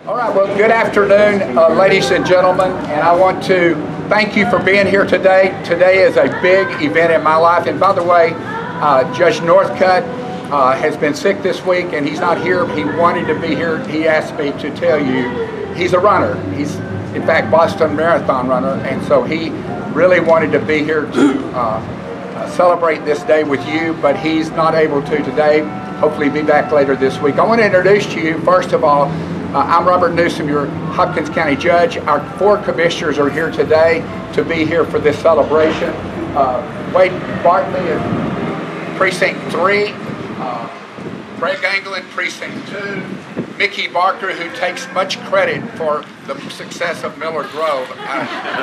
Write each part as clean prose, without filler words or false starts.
All right, well, good afternoon, ladies and gentlemen, and I want to thank you for being here today. Today is a big event in my life, and by the way, Judge Northcutt has been sick this week, and he's not here. He wanted to be here. He asked me to tell you he's a runner. He's, in fact, Boston Marathon runner, and so he really wanted to be here to celebrate this day with you, but he's not able to today. Hopefully he'll be back later this week. I want to introduce to you, first of all, I'm Robert Newsom, your Hopkins County Judge. Our 4 commissioners are here today to be here for this celebration. Wade Bartley is Precinct 3, Craig Anglin, Precinct 2, Mickey Barker, who takes much credit for the success of Miller Grove.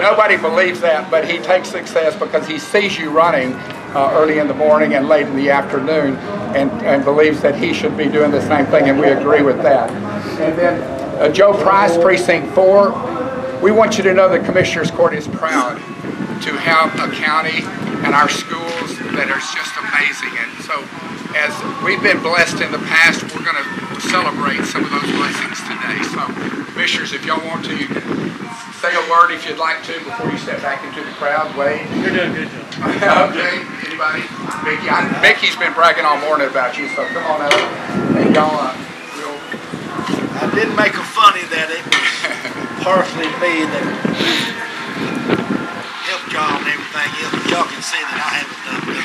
Nobody believes that, but he takes success because he sees you running early in the morning and late in the afternoon, and believes that he should be doing the same thing, and we agree with that. And then Joe Price, Precinct 4. We want you to know the Commissioner's Court is proud to have a county and our schools that are just amazing. And so as we've been blessed in the past, we're going to celebrate some of those blessings today. So Commissioners, if y'all want to say a word if you'd like to before you step back into the crowd. Wade? You're doing good, John. Okay, anybody? Mickey? Mickey's been bragging all morning about you, so come on up. And y'all I didn't make a funny that it was partially me that helped y'all and everything else, but y'all can see that I haven't done good.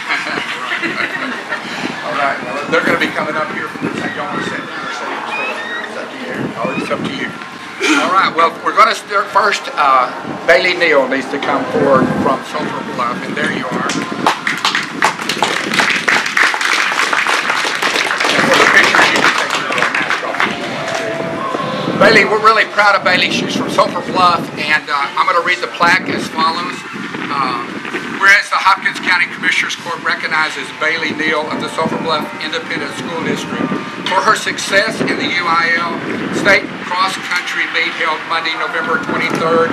All right, well, they're going to be coming up here from the same. Y'all want to sit down or stay up here? It's up to you. Oh, it's up to you. All right, well, we're going to start first. Bailey Neal needs to come forward from Sulphur Bluff, and there you are. Bailey, we're really proud of Bailey. She's from Sulphur Bluff, and I'm going to read the plaque as follows. Whereas the Hopkins County Commissioners Court recognizes Bailey Neal of the Sulphur Bluff Independent School District for her success in the UIL State Cross Country Meet held Monday, November 23rd,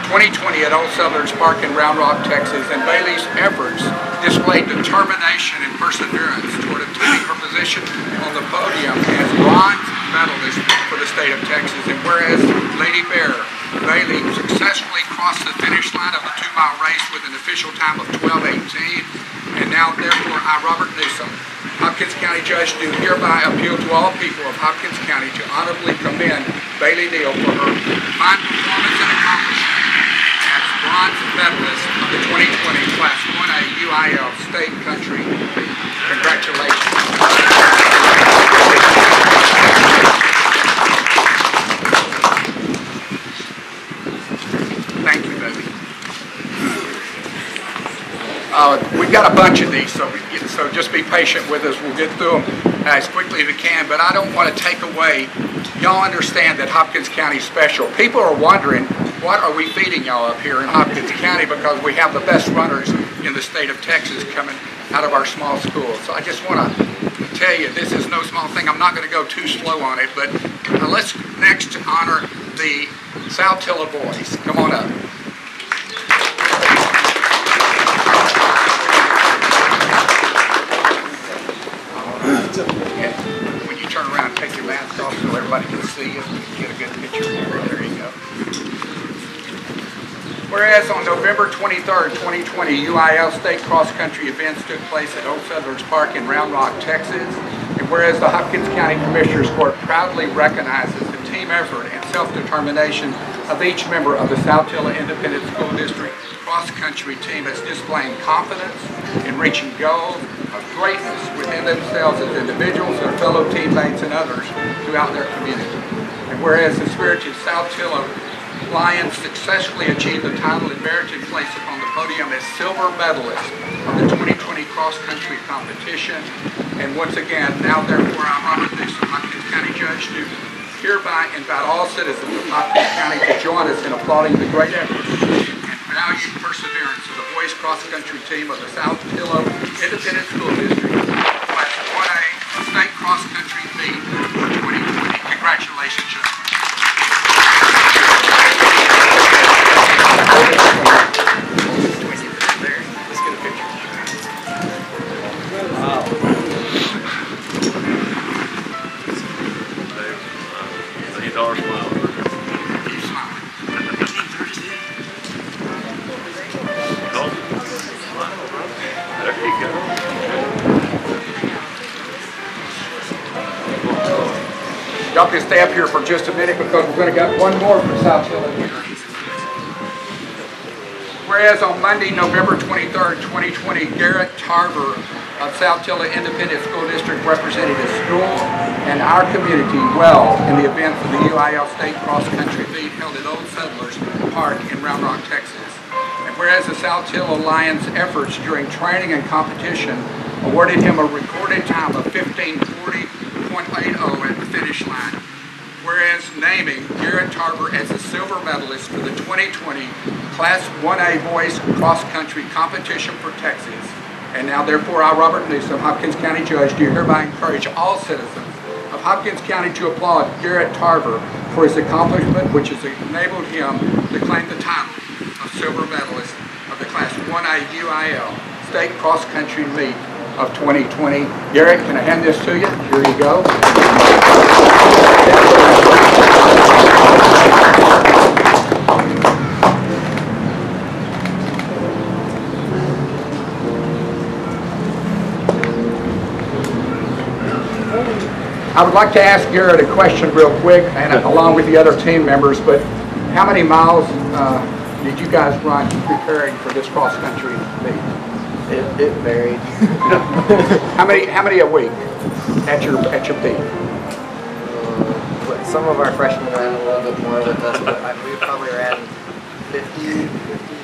2020 at Old Settlers Park in Round Rock, Texas, and Bailey's efforts displayed determination and perseverance toward obtaining her position on the podium as bronze medalist for the state of Texas. And whereas Lady Bear Bailey successfully crossed the finish line of the 2-mile race with an official time of 12:18, and now therefore I, Robert Newsom, Hopkins County Judge, do hereby appeal to all people of Hopkins County to honorably commend Bailey Neal for her fine performance and accomplishment as bronze medalist of the 2020 Class 1A UIL State Country. Congratulations. Thank you, baby. We've got a bunch of these, so just be patient with us. We'll get through them as quickly as we can, but I don't want to take away. Y'all understand that Hopkins County is special. People are wondering, what are we feeding y'all up here in Hopkins County, because we have the best runners in the state of Texas coming out of our small schools. So I just want to tell you, this is no small thing. I'm not going to go too slow on it, but let's next honor the Saltillo boys. Come on up. And when you turn around, take your mask off so everybody can see you. Get a good picture here. There you go. Whereas on November 23rd, 2020, UIL State Cross Country events took place at Old Settlers Park in Round Rock, Texas. And whereas the Hopkins County Commissioners Court proudly recognizes the team effort and self-determination of each member of the Saltillo Independent School District cross-country team as displaying confidence in reaching goals of greatness within themselves as individuals, their fellow teammates, and others throughout their community. And whereas the spirited Saltillo Lions successfully achieved the title and merited place upon the podium as silver medalist of the 2020 cross-country competition. And once again, now therefore I'm Robert Newsom, Hopkins County Judge, do hereby invite all citizens of Hopkins County to join us in applauding the great efforts and valued perseverance of the boys cross-country team of the Saltillo Independent School District Class 1A State Cross-Country Meet for 2020. Congratulations, gentlemen. Let's get a picture. Wow. $8 smile. stay up here for just a minute because we're going to get one more for South Hill here. Whereas on Monday, November 23rd, 2020, Garrett Tarver of South Hill Independent School District represented his school and our community well in the event for the UIL State Cross Country Meet held at Old Settlers Park in Round Rock, Texas. And whereas the South Hill Alliance efforts during training and competition awarded him a recorded time of 15:40.80 at the finish line. Whereas naming Garrett Tarver as a silver medalist for the 2020 Class 1A Boys Cross Country Competition for Texas. And now therefore I, Robert Newsom, Hopkins County Judge, do hereby encourage all citizens of Hopkins County to applaud Garrett Tarver for his accomplishment, which has enabled him to claim the title of silver medalist of the Class 1A UIL State Cross Country Meet of 2020. Garrett, can I hand this to you? Here you go. I would like to ask Garrett a question real quick, and along with the other team members, but how many miles did you guys run preparing for this cross-country meet? It varied. How many a week at your peak? Some of our freshmen ran a little bit more with us, but we probably ran 50,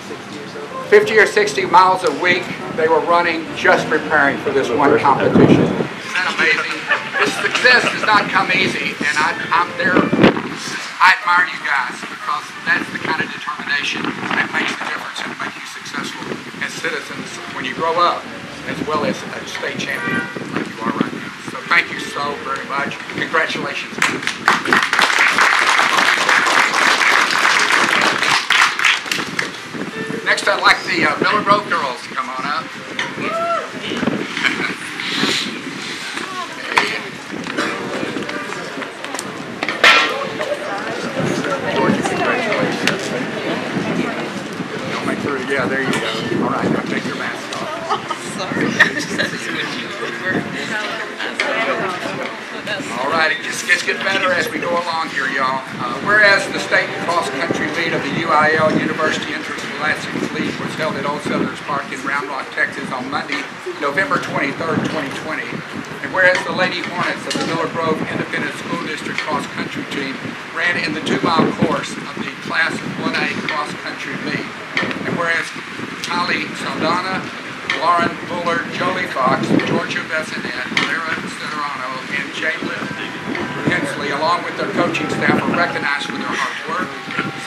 60 or so. 50 or 60 miles a week they were running just preparing for this one competition. Isn't that amazing? This success does not come easy, and I'm there. I admire you guys because that's the kind of determination that makes the difference and makes you successful as citizens when you grow up, as well as a state champion like you are right now. So thank you so very much. Congratulations. Next, I'd like the Miller Grove girls to come on up. Yeah, there you go. All right, now take your mask off. Sorry, I just had to switch you over. All right, it just gets better as we go along here, y'all. Whereas the state cross-country meet of the UIL University Interscholastic League was held at Old Settlers Park in Round Rock, Texas on Monday, November 23rd, 2020. And whereas the Lady Hornets of the Miller Grove Independent School District cross-country team ran in the 2-mile course of the Class 1A cross-country meet. And whereas Kylie Saldana, Lauren Bullard, Jolie Fox, Georgia Bessinet, Lara Cederano, and Jalen Hensley, along with their coaching staff, are recognized for their hard work,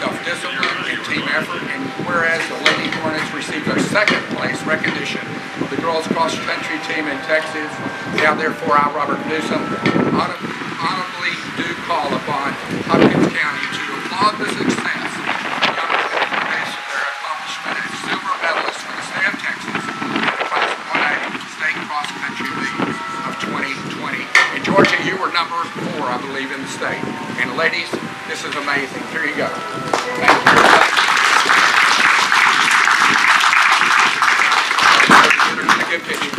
self-discipline, and team effort. And whereas the Lady Hornets received their second place recognition of the girls cross-country team in Texas, now therefore I, Robert Newsom, audibly do call upon Hopkins County to applaud the success Georgia, you were number 4, I believe, in the state. And ladies, this is amazing. Here you go. Thank you very much. A good picture.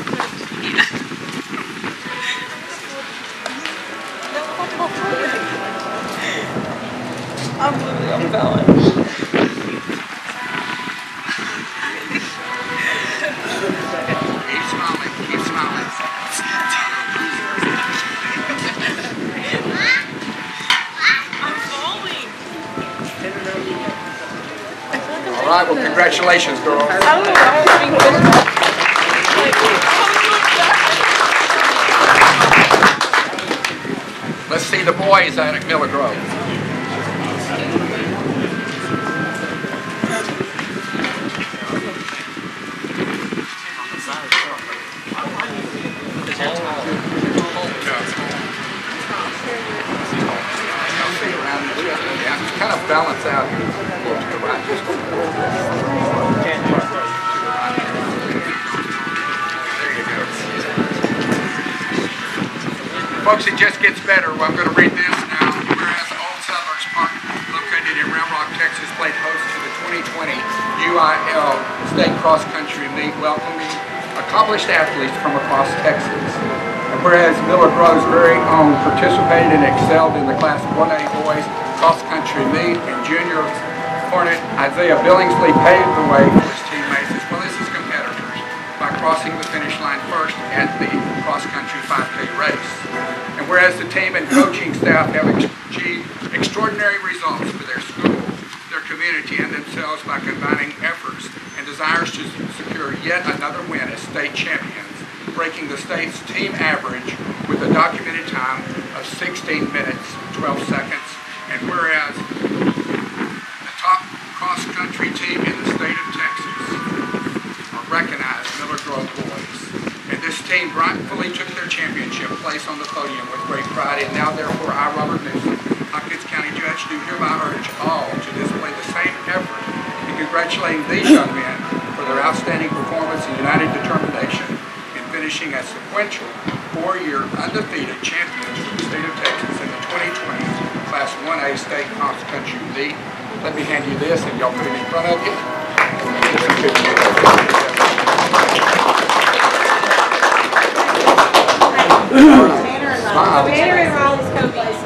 I'm literally on balance. Keep smiling. Keep smiling. All right, well, congratulations, girls. Let's see the boys out at Miller Grove. Kind of balance out here. Folks, it just gets better. Well, I'm going to read this now. Whereas Old Settlers Park, located in Round Rock, Texas, played host to the 2020 UIL State Cross Country Meet, welcoming accomplished athletes from across Texas. And whereas Miller Grove's very own participated and excelled in the Class 1A boys cross-country meet, and junior Hornet Isaiah Billingsley paved the way for his teammates as well as his competitors by crossing the finish line first at the cross-country 5K race. And whereas the team and coaching staff have achieved extraordinary results for their school, their community, and themselves by combining efforts and desires to secure yet another win as state champions, breaking the state's team average with a documented time of 16 minutes, 12 seconds. And whereas the top cross-country team in the state of Texas are recognized Miller Grove boys. And this team rightfully took their championship place on the podium with great pride. And now, therefore, I, Robert Newsom, Hopkins County Judge, do hereby urge all to display the same effort in congratulating these young men for their outstanding performance and united determination in finishing as sequential 4-year undefeated champions for the state of Texas in the 2020 Class 1A State Cross Country Meet. Let me hand you this, and y'all put it in front of you. Banner and Rawlings co-places.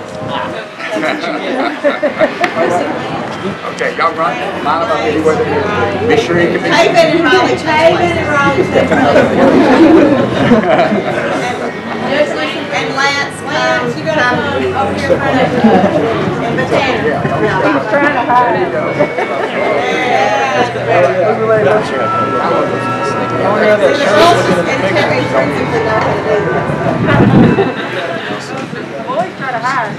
Okay, y'all run. Line them up anywhere they is. Be sure you can be. Haven and Rawlings. Haven and Rawlings. And Lance, you gotta come over here in front of me. And Tanner. He's trying to hide. There you go. Boys try to hide.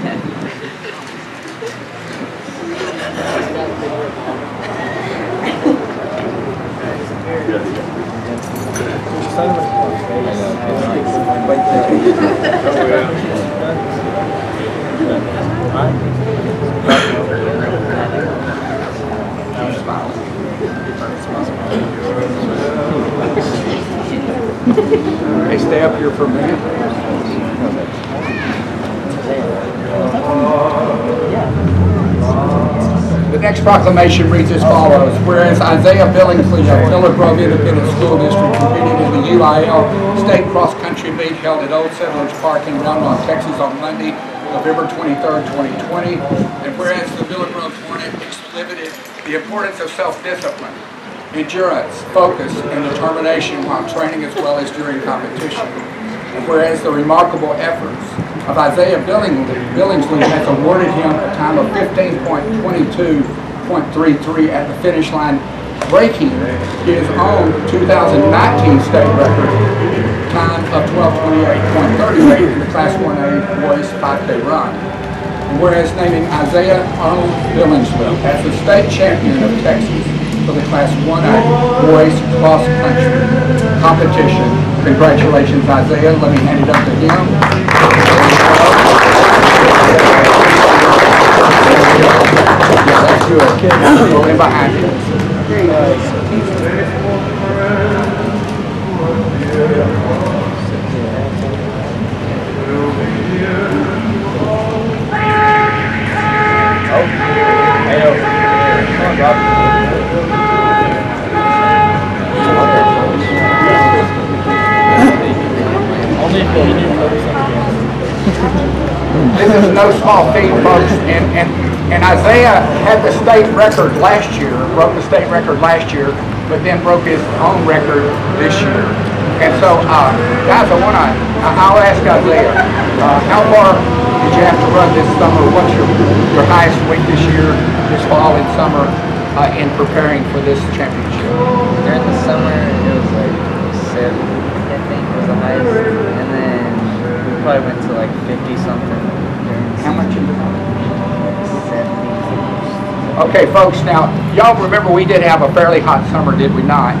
Hey, stay up here for a minute. The next proclamation reads as follows. Whereas Isaiah Billingsley of Miller Grove Independent School District competed in the UIL State Cross Country Meet held at Old Settlers Park in Round Rock, Texas on Monday, November 23rd, 2020. And whereas the Miller Grove Hornet exhibited the importance of self-discipline, endurance, focus, and determination while training as well as during competition. And whereas the remarkable efforts of Isaiah Billingsley has awarded him a time of 15.22.33 at the finish line, breaking his own 2019 state record time of 12:28.38 in the Class 1A boys 5K run. And whereas naming Isaiah Billingsley as the state champion of Texas for the Class 1A boys cross country competition. Congratulations, Isaiah. Let me hand it up to him. Yeah, that's good. Go in behind you. There you go. This is no small feat, folks, and Isaiah had the state record last year, broke the state record last year, but then broke his own record this year. And so, guys, I'll ask Isaiah, how far did you have to run this summer? What's your highest weight this year, this fall and summer, in preparing for this championship? During the summer, it was like 70, I think, was the highest, and then we probably went to like 50 something. How much in the 70. Okay, folks, now, y'all remember we did have a fairly hot summer, did we not?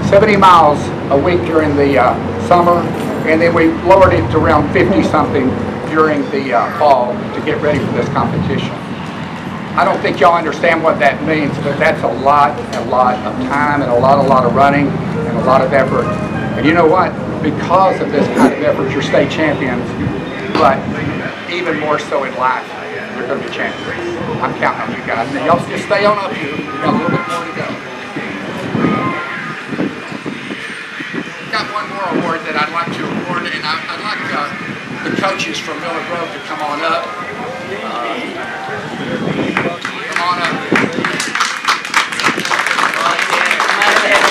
70 miles a week during the summer, and then we lowered it to around 50-something during the fall to get ready for this competition. I don't think y'all understand what that means, but that's a lot of time and a lot of running and a lot of effort. And you know what? Because of this kind of effort, you're state champions, but even more so in life, you're going to be champions. I'm counting on you guys. Now, y'all just stay on up here. We've got a little bit more to go. Got one more award that I'd like to award and I'd like the coaches from Miller Grove to come on up. Come on up.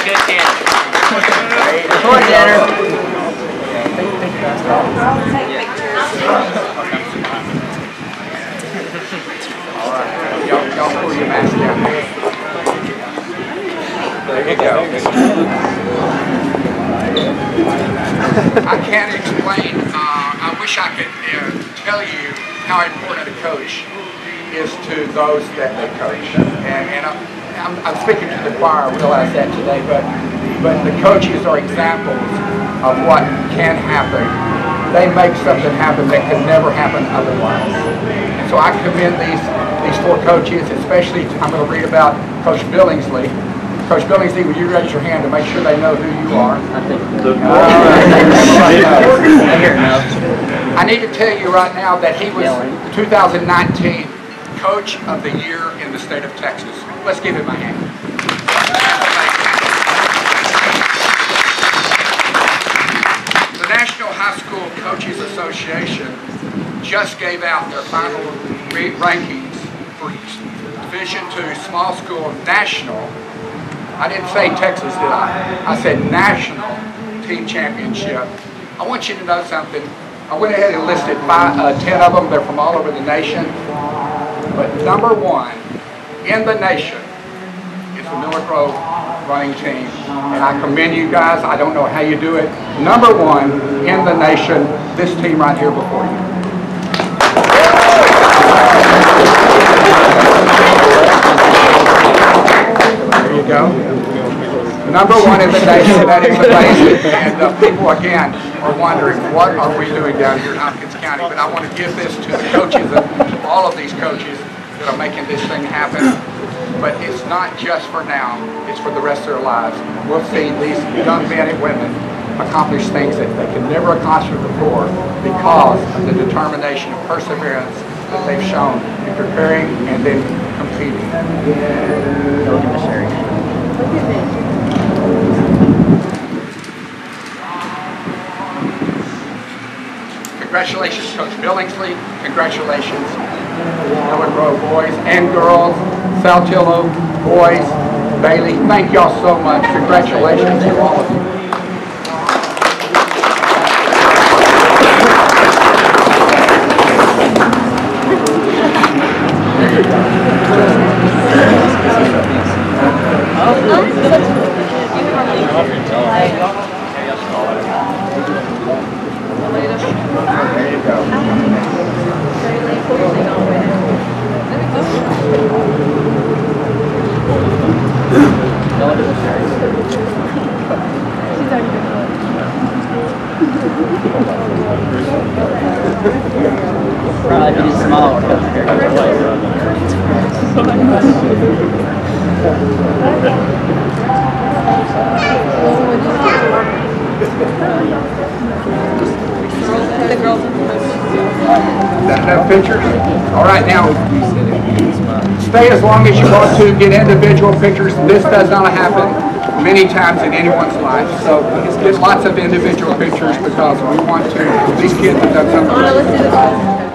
Good chance. Report, Tanner. All right. Y'all pull your mask down. There you go. I can't explain. I wish I could tell you how important a coach is to those that they coach. And I'm speaking to the choir. I realize that today, but the coaches are examples of what can happen. They make something happen that could never happen otherwise. And so I commend these four coaches, especially I'm going to read about Coach Billingsley. Coach Billingsley, will you raise your hand to make sure they know who you are? I need to tell you right now that he was 2019 Coach of the Year in the state of Texas. Let's give him a hand. The National High School Coaches Association just gave out their final rankings for Division II Small School National. I didn't say Texas, did I? I said National Team Championship. I want you to know something. I went ahead and listed 10 of them. They're from all over the nation. But number one in the nation is the Miller Grove running team. And I commend you guys. I don't know how you do it. Number one in the nation, this team right here before you. There you go. Number one in the nation. That is amazing. And people, again, are wondering, what are we doing down here in Hopkins County? But I want to give this to the coaches, all of these coaches that are making this thing happen. But it's not just for now, it's for the rest of their lives. We'll see these young men and women accomplish things that they could never accomplish before because of the determination and perseverance that they've shown in preparing and then competing. Congratulations, Coach Billingsley. Congratulations, Miller Grove boys and girls, Saltillo boys, Bailey. Thank y'all so much. Congratulations to all of you. There you go. Probably be small. The girls. That enough pictures? All right, now stay as long as you want to. Get individual pictures. This does not happen many times in anyone's life. So get lots of individual pictures because we want to. These kids have done something.